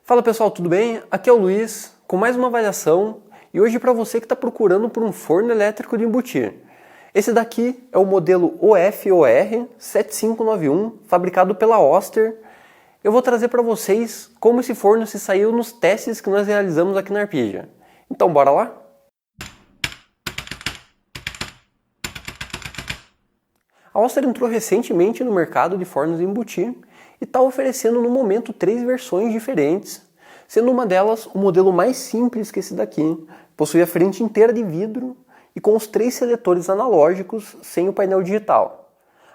Fala pessoal, tudo bem? Aqui é o Luiz, com mais uma avaliação e hoje para você que está procurando por um forno elétrico de embutir. Esse daqui é o modelo OFOR 7591, fabricado pela Oster. Eu vou trazer para vocês como esse forno se saiu nos testes que nós realizamos aqui na Arpija. Então bora lá? A Oster entrou recentemente no mercado de fornos de embutir e está oferecendo no momento 3 versões diferentes, sendo uma delas o modelo mais simples que esse daqui, possui a frente inteira de vidro e com os 3 seletores analógicos sem o painel digital.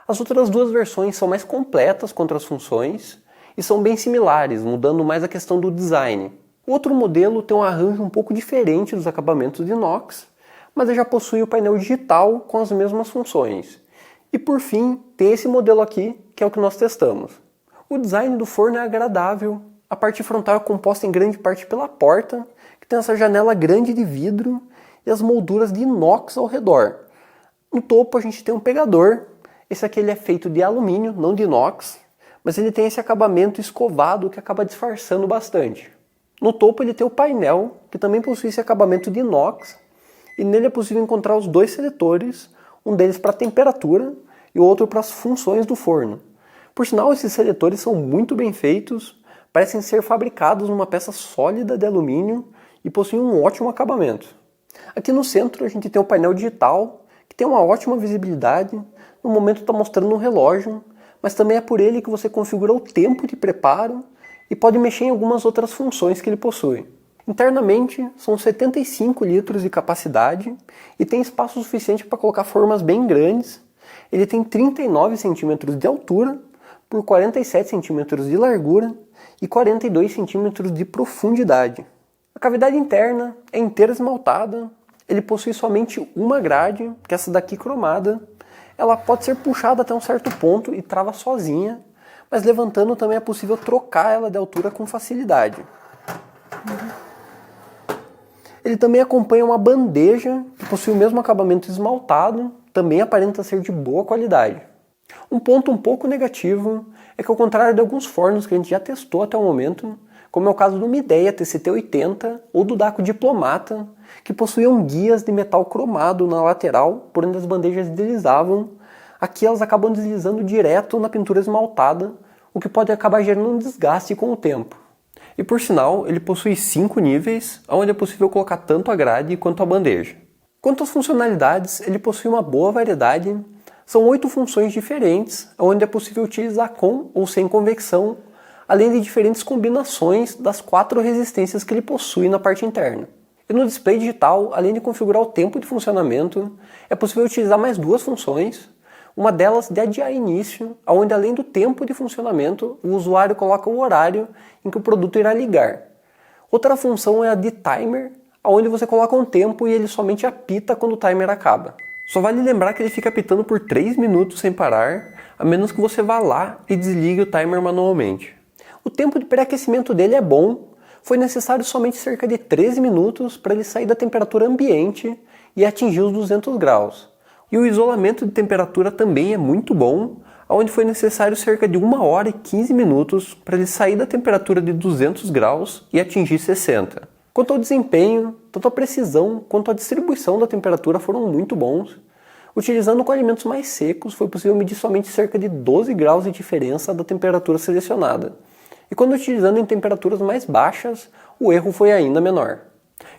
As outras 2 versões são mais completas quanto às funções e são bem similares, mudando mais a questão do design. O outro modelo tem um arranjo um pouco diferente dos acabamentos de inox, mas já possui o painel digital com as mesmas funções. E por fim, tem esse modelo aqui, que é o que nós testamos. O design do forno é agradável, a parte frontal é composta em grande parte pela porta, que tem essa janela grande de vidro e as molduras de inox ao redor. No topo a gente tem um pegador, esse aqui ele é feito de alumínio, não de inox, mas ele tem esse acabamento escovado que acaba disfarçando bastante. No topo ele tem o painel, que também possui esse acabamento de inox, e nele é possível encontrar os 2 seletores, um deles para temperatura e o outro para as funções do forno. Por sinal, esses seletores são muito bem feitos, parecem ser fabricados numa peça sólida de alumínio e possuem um ótimo acabamento. Aqui no centro a gente tem o painel digital, que tem uma ótima visibilidade, no momento está mostrando um relógio, mas também é por ele que você configura o tempo de preparo e pode mexer em algumas outras funções que ele possui. Internamente são 75 litros de capacidade e tem espaço suficiente para colocar formas bem grandes. Ele tem 39 centímetros de altura por 47 centímetros de largura e 42 centímetros de profundidade. A cavidade interna é inteira esmaltada, ele possui somente uma grade, que é essa daqui cromada. Ela pode ser puxada até um certo ponto e trava sozinha, mas levantando também é possível trocar ela de altura com facilidade. Ele também acompanha uma bandeja que possui o mesmo acabamento esmaltado, também aparenta ser de boa qualidade. Um ponto um pouco negativo é que, ao contrário de alguns fornos que a gente já testou até o momento, como é o caso do Midea TCT80 ou do Dako Diplomata, que possuíam guias de metal cromado na lateral, por onde as bandejas deslizavam, aqui elas acabam deslizando direto na pintura esmaltada, o que pode acabar gerando um desgaste com o tempo. E por sinal, ele possui 5 níveis, onde é possível colocar tanto a grade quanto a bandeja. Quanto às funcionalidades, ele possui uma boa variedade. São 8 funções diferentes, onde é possível utilizar com ou sem convecção, além de diferentes combinações das 4 resistências que ele possui na parte interna. E no display digital, além de configurar o tempo de funcionamento, é possível utilizar mais 2 funções. Uma delas de adiar início, onde além do tempo de funcionamento, o usuário coloca o horário em que o produto irá ligar. Outra função é a de timer, onde você coloca um tempo e ele somente apita quando o timer acaba. Só vale lembrar que ele fica apitando por 3 minutos sem parar, a menos que você vá lá e desligue o timer manualmente. O tempo de pré-aquecimento dele é bom, foi necessário somente cerca de 13 minutos para ele sair da temperatura ambiente e atingir os 200 graus. E o isolamento de temperatura também é muito bom, onde foi necessário cerca de 1 hora e 15 minutos para ele sair da temperatura de 200 graus e atingir 60. Quanto ao desempenho, tanto a precisão quanto a distribuição da temperatura foram muito bons. Utilizando com alimentos mais secos, foi possível medir somente cerca de 12 graus de diferença da temperatura selecionada. E quando utilizando em temperaturas mais baixas, o erro foi ainda menor.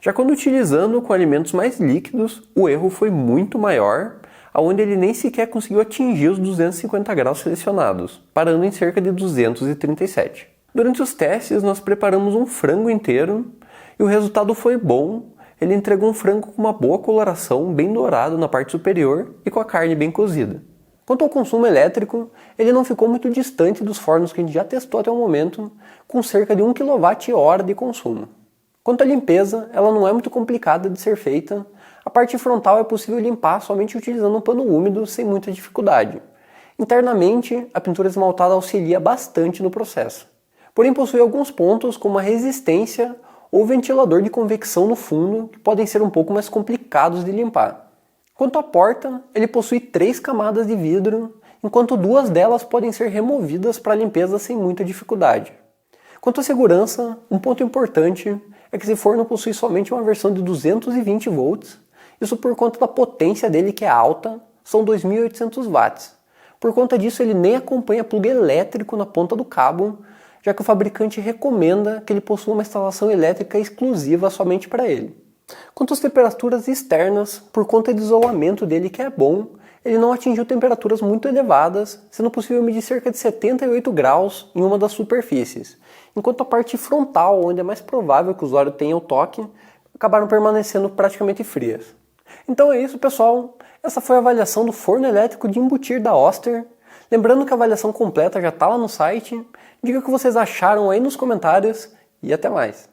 Já quando utilizando com alimentos mais líquidos, o erro foi muito maior, onde ele nem sequer conseguiu atingir os 250 graus selecionados, parando em cerca de 237. Durante os testes, nós preparamos um frango inteiro e o resultado foi bom. Ele entregou um frango com uma boa coloração, bem dourado na parte superior e com a carne bem cozida. Quanto ao consumo elétrico, ele não ficou muito distante dos fornos que a gente já testou até o momento, com cerca de 1 kWh de consumo. Quanto à limpeza, ela não é muito complicada de ser feita. A parte frontal é possível limpar somente utilizando um pano úmido sem muita dificuldade. Internamente, a pintura esmaltada auxilia bastante no processo. Porém, possui alguns pontos como a resistência ou ventilador de convecção no fundo, que podem ser um pouco mais complicados de limpar. Quanto à porta, ele possui 3 camadas de vidro, enquanto 2 delas podem ser removidas para limpeza sem muita dificuldade. Quanto à segurança, um ponto importante é que esse forno possui somente uma versão de 220 volts, isso por conta da potência dele que é alta, são 2.800 watts. Por conta disso ele nem acompanha plug elétrico na ponta do cabo, já que o fabricante recomenda que ele possua uma instalação elétrica exclusiva somente para ele. Quanto às temperaturas externas, por conta do isolamento dele que é bom, ele não atingiu temperaturas muito elevadas, sendo possível medir cerca de 78 graus em uma das superfícies, enquanto a parte frontal, onde é mais provável que o usuário tenha o toque, acabaram permanecendo praticamente frias. Então é isso, pessoal. Essa foi a avaliação do forno elétrico de embutir da Oster. Lembrando que a avaliação completa já está lá no site. Diga o que vocês acharam aí nos comentários e até mais.